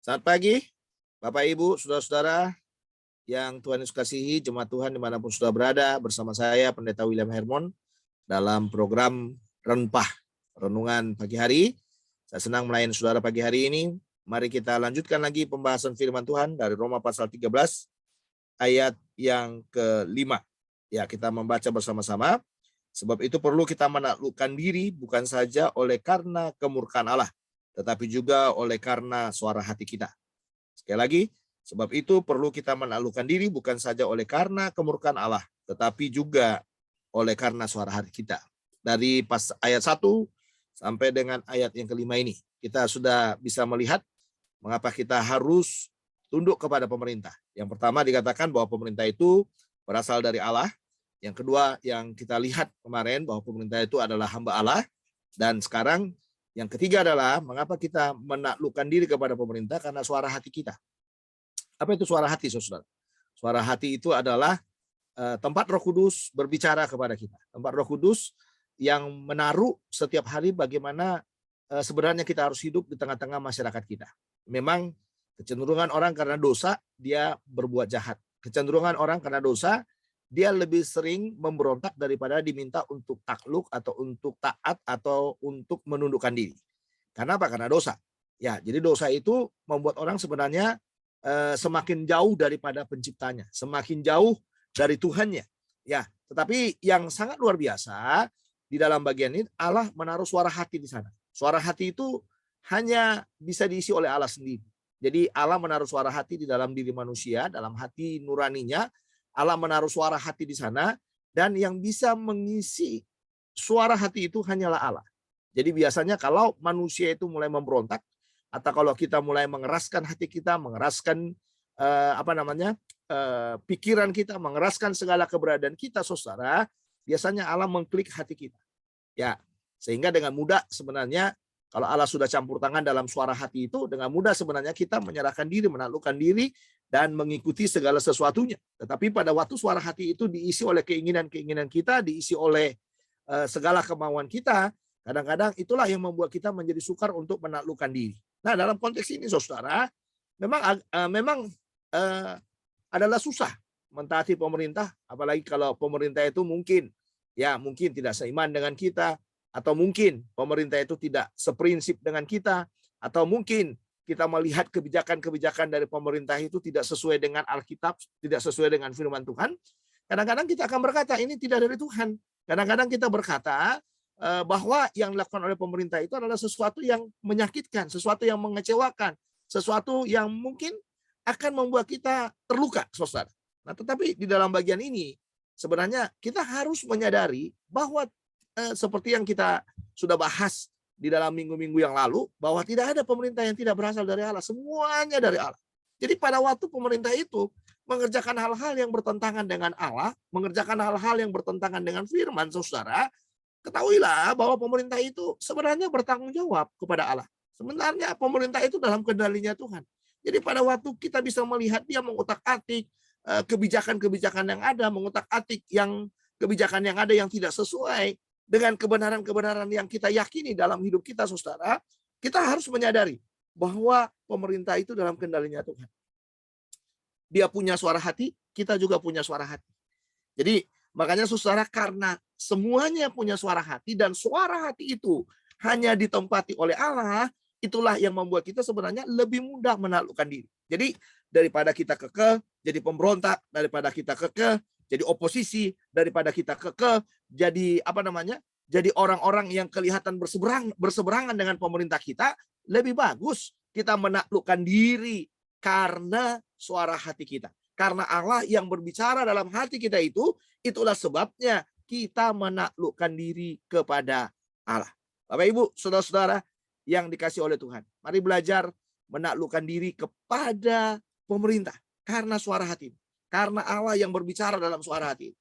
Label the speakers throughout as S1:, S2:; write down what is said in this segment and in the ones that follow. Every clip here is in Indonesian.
S1: Selamat pagi, Bapak Ibu, saudara-saudara yang Tuhan Yesus kasihi, jemaat Tuhan dimanapun sudah berada, bersama saya Pendeta William Hermon dalam program Rempah Renungan Pagi Hari. Saya senang melayani saudara pagi hari ini. Mari kita lanjutkan lagi pembahasan firman Tuhan dari Roma pasal 13 ayat yang ke-5. Ya, kita membaca bersama-sama. Sebab itu perlu kita menaklukkan diri bukan saja oleh karena kemurkaan Allah, tetapi juga oleh karena suara hati kita. Sekali lagi, sebab itu perlu kita menaklukkan diri bukan saja oleh karena kemurkaan Allah, tetapi juga oleh karena suara hati kita. Dari pas ayat 1 sampai dengan ayat yang kelima ini, kita sudah bisa melihat mengapa kita harus tunduk kepada pemerintah. Yang pertama dikatakan bahwa pemerintah itu berasal dari Allah. Yang kedua yang kita lihat kemarin bahwa pemerintah itu adalah hamba Allah. Dan sekarang yang ketiga adalah mengapa kita menaklukkan diri kepada pemerintah, karena suara hati kita. Apa itu suara hati, saudara? Suara hati itu adalah tempat Roh Kudus berbicara kepada kita. Tempat Roh Kudus yang menaruh setiap hari bagaimana sebenarnya kita harus hidup di tengah-tengah masyarakat kita. Memang kecenderungan orang karena dosa, dia berbuat jahat. Kecenderungan orang karena dosa, dia lebih sering memberontak daripada diminta untuk takluk atau untuk taat atau untuk menundukkan diri. Karena apa? Karena dosa. Ya, jadi dosa itu membuat orang sebenarnya semakin jauh daripada penciptanya, semakin jauh dari Tuhannya. Ya, tetapi yang sangat luar biasa di dalam bagian ini, Allah menaruh suara hati di sana. Suara hati itu hanya bisa diisi oleh Allah sendiri. Jadi Allah menaruh suara hati di dalam diri manusia, dalam hati nuraninya. Allah menaruh suara hati di sana, dan yang bisa mengisi suara hati itu hanyalah Allah. Jadi biasanya kalau manusia itu mulai memberontak, atau kalau kita mulai mengeraskan hati kita, mengeraskan pikiran kita, mengeraskan segala keberadaan kita, saudara, biasanya Allah mengklik hati kita. Ya, sehingga dengan mudah sebenarnya kalau Allah sudah campur tangan dalam suara hati itu, dengan mudah sebenarnya kita menyerahkan diri, menaklukkan diri, dan mengikuti segala sesuatunya. Tetapi pada waktu suara hati itu diisi oleh keinginan-keinginan kita, diisi oleh segala kemauan kita, kadang-kadang itulah yang membuat kita menjadi sukar untuk menaklukkan diri. Nah, dalam konteks ini, saudara, memang adalah susah mentaati pemerintah, apalagi kalau pemerintah itu mungkin tidak seiman dengan kita, atau mungkin pemerintah itu tidak seprinsip dengan kita, atau mungkin kita melihat kebijakan-kebijakan dari pemerintah itu tidak sesuai dengan Alkitab, tidak sesuai dengan firman Tuhan. Kadang-kadang kita akan berkata ini tidak dari Tuhan. Kadang-kadang kita berkata bahwa yang dilakukan oleh pemerintah itu adalah sesuatu yang menyakitkan, sesuatu yang mengecewakan, sesuatu yang mungkin akan membuat kita terluka, saudara. Nah, tetapi di dalam bagian ini sebenarnya kita harus menyadari bahwa seperti yang kita sudah bahas di dalam minggu-minggu yang lalu, bahwa tidak ada pemerintah yang tidak berasal dari Allah, semuanya dari Allah. Jadi pada waktu pemerintah itu mengerjakan hal-hal yang bertentangan dengan Allah, mengerjakan hal-hal yang bertentangan dengan firman, saudara, ketahuilah bahwa pemerintah itu sebenarnya bertanggung jawab kepada Allah. Sebenarnya pemerintah itu dalam kendalinya Tuhan. Jadi pada waktu kita bisa melihat dia mengutak-atik kebijakan-kebijakan yang ada, mengutak-atik kebijakan yang ada yang tidak sesuai dengan kebenaran-kebenaran yang kita yakini dalam hidup kita, saudara, kita harus menyadari bahwa pemerintah itu dalam kendalinya Tuhan. Dia punya suara hati, kita juga punya suara hati. Jadi makanya, saudara, karena semuanya punya suara hati dan suara hati itu hanya ditempati oleh Allah, itulah yang membuat kita sebenarnya lebih mudah menaklukkan diri. Jadi daripada kita kekeh jadi pemberontak, daripada kita kekeh jadi oposisi, daripada kita kekeh jadi jadi orang-orang yang kelihatan berseberangan dengan pemerintah kita, lebih bagus kita menaklukkan diri karena suara hati kita. Karena Allah yang berbicara dalam hati kita itulah sebabnya kita menaklukkan diri kepada Allah. Bapak Ibu, saudara-saudara yang dikasih oleh Tuhan, mari belajar menaklukkan diri kepada pemerintah karena suara hati. Karena Allah yang berbicara dalam suara hati.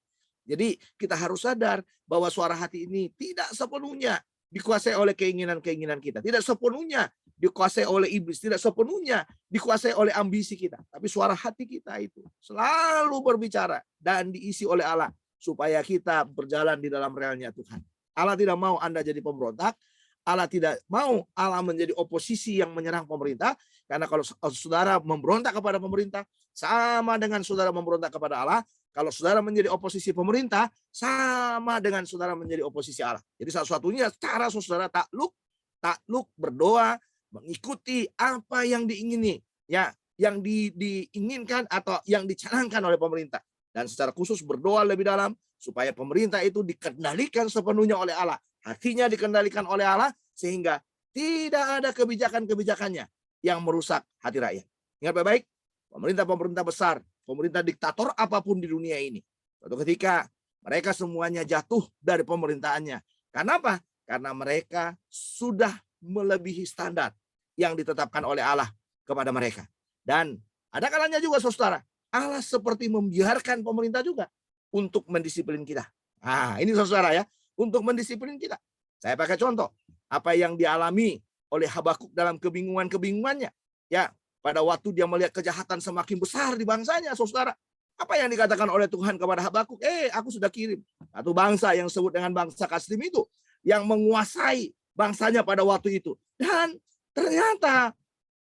S1: Jadi kita harus sadar bahwa suara hati ini tidak sepenuhnya dikuasai oleh keinginan-keinginan kita. Tidak sepenuhnya dikuasai oleh iblis. Tidak sepenuhnya dikuasai oleh ambisi kita. Tapi suara hati kita itu selalu berbicara dan diisi oleh Allah, supaya kita berjalan di dalam realnya Tuhan. Allah tidak mau Anda jadi pemberontak. Allah tidak mau Allah menjadi oposisi yang menyerang pemerintah. Karena kalau saudara memberontak kepada pemerintah, sama dengan saudara memberontak kepada Allah. Kalau saudara menjadi oposisi pemerintah, sama dengan saudara menjadi oposisi Allah. Jadi satu-satunya cara saudara takluk berdoa, mengikuti apa yang diingini, ya, yang diinginkan atau yang dicanangkan oleh pemerintah. Dan secara khusus berdoa lebih dalam supaya pemerintah itu dikendalikan sepenuhnya oleh Allah. Hatinya dikendalikan oleh Allah sehingga tidak ada kebijakan-kebijakannya yang merusak hati rakyat. Ingat baik-baik, pemerintah-pemerintah besar, pemerintah diktator apapun di dunia ini, suatu ketika mereka semuanya jatuh dari pemerintahannya. Karena apa? Karena mereka sudah melebihi standar yang ditetapkan oleh Allah kepada mereka. Dan ada kalanya juga saudara, Allah seperti membiarkan pemerintah juga untuk mendisiplin kita. Nah, ini saudara ya, untuk mendisiplin kita. Saya pakai contoh, apa yang dialami oleh Habakuk dalam kebingungannya. Ya, pada waktu dia melihat kejahatan semakin besar di bangsanya, saudara. Apa yang dikatakan oleh Tuhan kepada Habakuk? Aku sudah kirim satu bangsa yang disebut dengan bangsa Kasdim itu, yang menguasai bangsanya pada waktu itu. Dan ternyata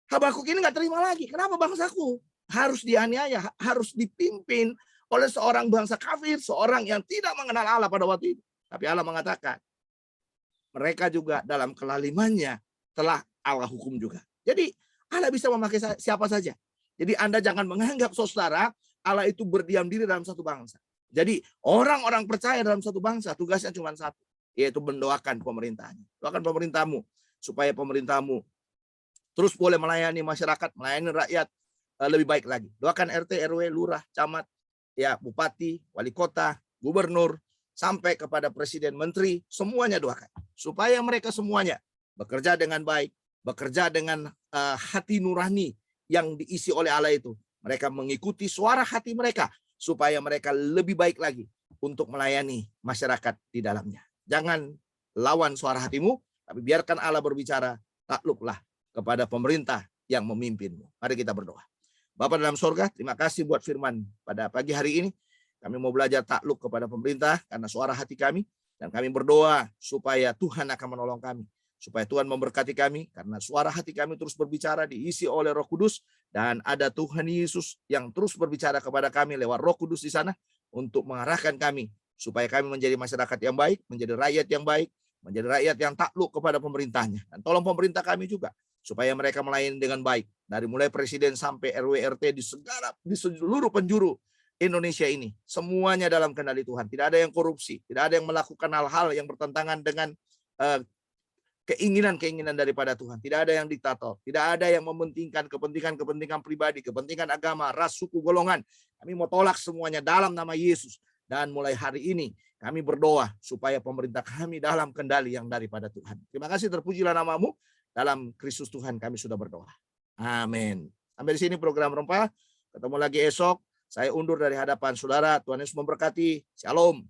S1: Habakuk ini nggak terima lagi. Kenapa bangsaku harus dianiaya, harus dipimpin oleh seorang bangsa kafir, seorang yang tidak mengenal Allah pada waktu itu. Tapi Allah mengatakan, mereka juga dalam kelalimannya telah Allah hukum juga. Jadi Allah bisa memakai siapa saja. Jadi Anda jangan menganggap saudara Allah itu berdiam diri dalam satu bangsa. Jadi orang-orang percaya dalam satu bangsa tugasnya cuma satu, yaitu mendoakan pemerintahnya. Doakan pemerintahmu supaya pemerintahmu terus boleh melayani masyarakat, melayani rakyat lebih baik lagi. Doakan RT, RW, lurah, camat, ya, bupati, wali kota, gubernur, sampai kepada presiden, menteri, semuanya doakan supaya mereka semuanya bekerja dengan baik, bekerja dengan hati nurani yang diisi oleh Allah itu. Mereka mengikuti suara hati mereka supaya mereka lebih baik lagi untuk melayani masyarakat di dalamnya. Jangan lawan suara hatimu, tapi biarkan Allah berbicara, takluklah kepada pemerintah yang memimpinmu. Mari kita berdoa. Bapa dalam sorga, terima kasih buat firman pada pagi hari ini. Kami mau belajar takluk kepada pemerintah karena suara hati kami. Dan kami berdoa supaya Tuhan akan menolong kami. Supaya Tuhan memberkati kami karena suara hati kami terus berbicara, diisi oleh Roh Kudus. Dan ada Tuhan Yesus yang terus berbicara kepada kami lewat Roh Kudus di sana untuk mengarahkan kami supaya kami menjadi masyarakat yang baik, menjadi rakyat yang baik, menjadi rakyat yang takluk kepada pemerintahnya. Dan tolong pemerintah kami juga supaya mereka melayani dengan baik dari mulai presiden sampai RW RT di seluruh penjuru Indonesia ini, semuanya dalam kendali Tuhan. Tidak ada yang korupsi, tidak ada yang melakukan hal-hal yang bertentangan dengan keinginan daripada Tuhan. Tidak ada yang diktator, tidak ada yang mementingkan kepentingan pribadi, kepentingan agama, ras, suku, golongan. Kami mau tolak semuanya dalam nama Yesus. Dan mulai hari ini kami berdoa supaya pemerintah kami dalam kendali yang daripada Tuhan. Terima kasih, terpujilah namamu. Dalam Kristus Tuhan kami sudah berdoa. Amin. Sampai di sini program Rempah. Ketemu lagi esok. Saya undur dari hadapan saudara. Tuhan Yesus memberkati. Shalom.